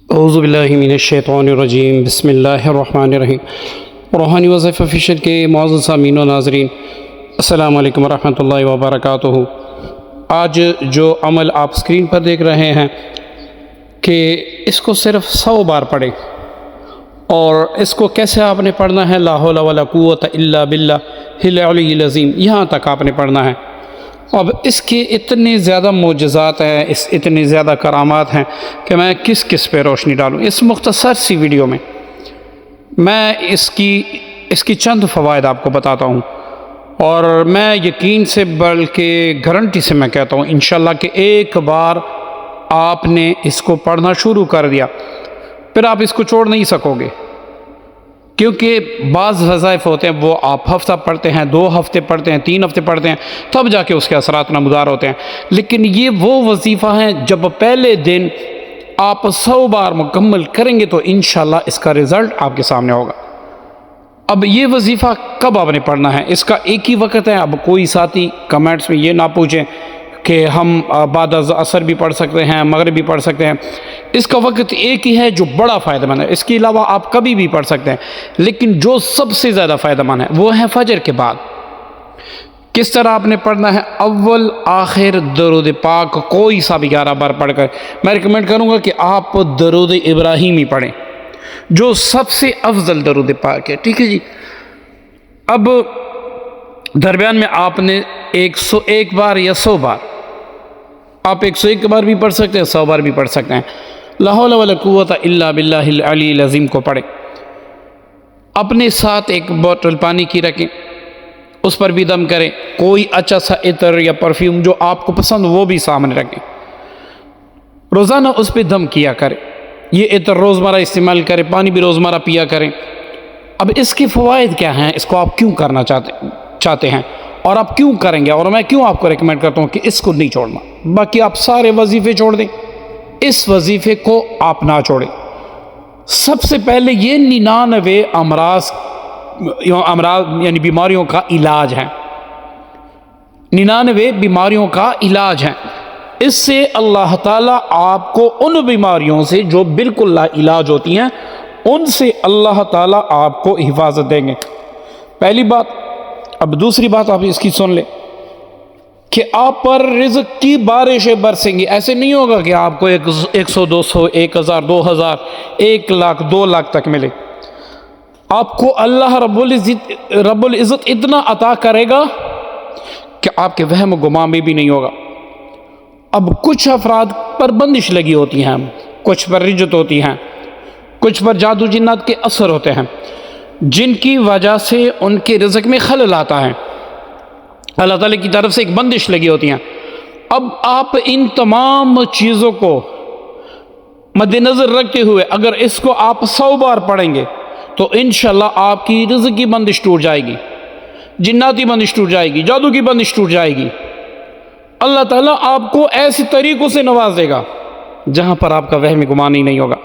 اعوذ باللہ من الشیطان الرجیم، بسم اللہ الرحمن الرحیم۔ روحانی وظیفہ فیشن کے معزز سامعین و ناظرین، السلام علیکم ورحمۃ اللہ وبرکاتہ۔ آج جو عمل آپ اسکرین پر دیکھ رہے ہیں کہ اس کو صرف 100 بار پڑھیں، اور اس کو کیسے آپ نے پڑھنا ہے، لا حول ولا قوت الا باللہ العلی العظیم، یہاں تک آپ نے پڑھنا ہے۔ اب اس کے اتنے زیادہ معجزات ہیں، اتنے زیادہ کرامات ہیں کہ میں کس پہ روشنی ڈالوں۔ اس مختصر سی ویڈیو میں میں اس کی چند فوائد آپ کو بتاتا ہوں، اور میں یقین سے بلکہ گارنٹی سے میں کہتا ہوں انشاءاللہ کہ ایک بار آپ نے اس کو پڑھنا شروع کر دیا پھر آپ اس کو چھوڑ نہیں سکو گے، کیونکہ بعض وظائف ہوتے ہیں وہ آپ ہفتہ پڑھتے ہیں، 2 ہفتے پڑھتے ہیں، 3 ہفتے پڑھتے ہیں، تب جا کے اس کے اثرات نمودار ہوتے ہیں۔ لیکن یہ وہ وظیفہ ہیں جب پہلے دن آپ 100 بار مکمل کریں گے تو انشاءاللہ اس کا رزلٹ آپ کے سامنے ہوگا۔ اب یہ وظیفہ کب آپ نے پڑھنا ہے، اس کا ایک ہی وقت ہے۔ اب کوئی ساتھی کمنٹس میں یہ نہ پوچھیں کہ ہم بعد عصر بھی پڑھ سکتے ہیں، مغرب بھی پڑھ سکتے ہیں۔ اس کا وقت ایک ہی ہے جو بڑا فائدہ مند ہے، اس کے علاوہ آپ کبھی بھی پڑھ سکتے ہیں، لیکن جو سب سے زیادہ فائدہ مند ہے وہ ہے فجر کے بعد۔ کس طرح آپ نے پڑھنا ہے؟ اول آخر درود پاک کوئی سا بھی 11 بار پڑھ کر، میں ریکمینڈ کروں گا کہ آپ درود ابراہیمی پڑھیں جو سب سے افضل درود پاک ہے، ٹھیک ہے جی۔ اب درمیان میں آپ نے 101 بار یا 100 بار، آپ 101 بار بھی پڑھ سکتے ہیں، 100 بار بھی پڑھ سکتے ہیں، لا حول ولا قوت الا باللہ العلی العظیم کو پڑھیں۔ اپنے ساتھ ایک بوتل پانی کی رکھیں، اس پر بھی دم کریں، کوئی اچھا سا عطر یا پرفیوم جو آپ کو پسند وہ بھی سامنے رکھیں، روزانہ اس پہ دم کیا کریں۔ یہ عطر روزمرہ استعمال کریں، پانی بھی روزمرہ پیا کریں۔ اب اس کے فوائد کیا ہیں، اس کو آپ کیوں کرنا چاہتے ہیں اور آپ کیوں کریں گے، اور میں کیوں آپ کو ریکمینڈ کرتا ہوں کہ اس کو نہیں چھوڑنا۔ باقی آپ سارے وظیفے چھوڑ دیں، اس وظیفے کو آپ نہ چھوڑیں۔ سب سے پہلے یہ 99 امراض یعنی بیماریوں کا علاج ہے، 99 بیماریوں کا علاج ہے۔ اس سے اللہ تعالیٰ آپ کو ان بیماریوں سے جو بالکل لا علاج ہوتی ہیں ان سے اللہ تعالیٰ آپ کو حفاظت دیں گے، پہلی بات۔ اب دوسری بات آپ اس کی سن لیں کہ آپ پر رزق کی بارشیں برسیں گی۔ ایسے نہیں ہوگا کہ آپ کو 100 200 1000 2000 1 لاکھ 2 لاکھ تک ملے۔ آپ کو اللہ رب العزت اتنا عطا کرے گا کہ آپ کے وہم و گمان میں بھی نہیں ہوگا۔ اب کچھ افراد پر بندش لگی ہوتی ہیں، کچھ پر رجت ہوتی ہیں، کچھ پر جادو جنات کے اثر ہوتے ہیں، جن کی وجہ سے ان کے رزق میں خلل آتا ہے، اللہ تعالیٰ کی طرف سے ایک بندش لگی ہوتی ہیں۔ اب آپ ان تمام چیزوں کو مد نظر رکھتے ہوئے اگر اس کو آپ 100 بار پڑھیں گے تو انشاءاللہ آپ کی رزق کی بندش ٹوٹ جائے گی، جناتی بندش ٹوٹ جائے گی، جادو کی بندش ٹوٹ جائے گی۔ اللہ تعالیٰ آپ کو ایسے طریقوں سے نوازے گا جہاں پر آپ کا وہم گمان ہی نہیں ہوگا۔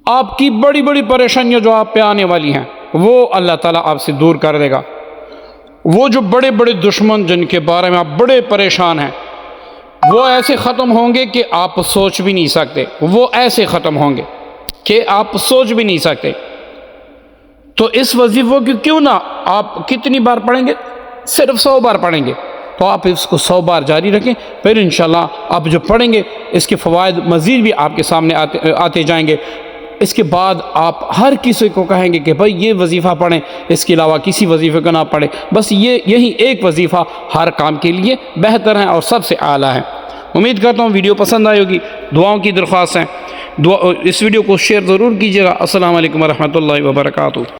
آپ کی بڑی بڑی پریشانیاں جو آپ پہ آنے والی ہیں وہ اللہ تعالیٰ آپ سے دور کر دے گا۔ وہ جو بڑے بڑے دشمن جن کے بارے میں آپ بڑے پریشان ہیں وہ ایسے ختم ہوں گے کہ آپ سوچ بھی نہیں سکتے، وہ ایسے ختم ہوں گے کہ آپ سوچ بھی نہیں سکتے۔ تو اس وظیفے کو کیوں نہ آپ کتنی بار پڑھیں گے؟ صرف 100 بار پڑھیں گے تو آپ اس کو 100 بار جاری رکھیں، پھر انشاءاللہ آپ جو پڑھیں گے اس کے فوائد مزید بھی آپ کے سامنے آتے جائیں گے۔ اس کے بعد آپ ہر کسی کو کہیں گے کہ بھائی یہ وظیفہ پڑھیں، اس کے علاوہ کسی وظیفے کو نہ پڑھیں، بس یہی ایک وظیفہ ہر کام کے لیے بہتر ہے اور سب سے اعلیٰ ہے۔ امید کرتا ہوں ویڈیو پسند آئی ہوگی، دعاؤں کی درخواست ہے، اس ویڈیو کو شیئر ضرور کیجیے گا۔ السلام علیکم ورحمۃ اللہ وبرکاتہ۔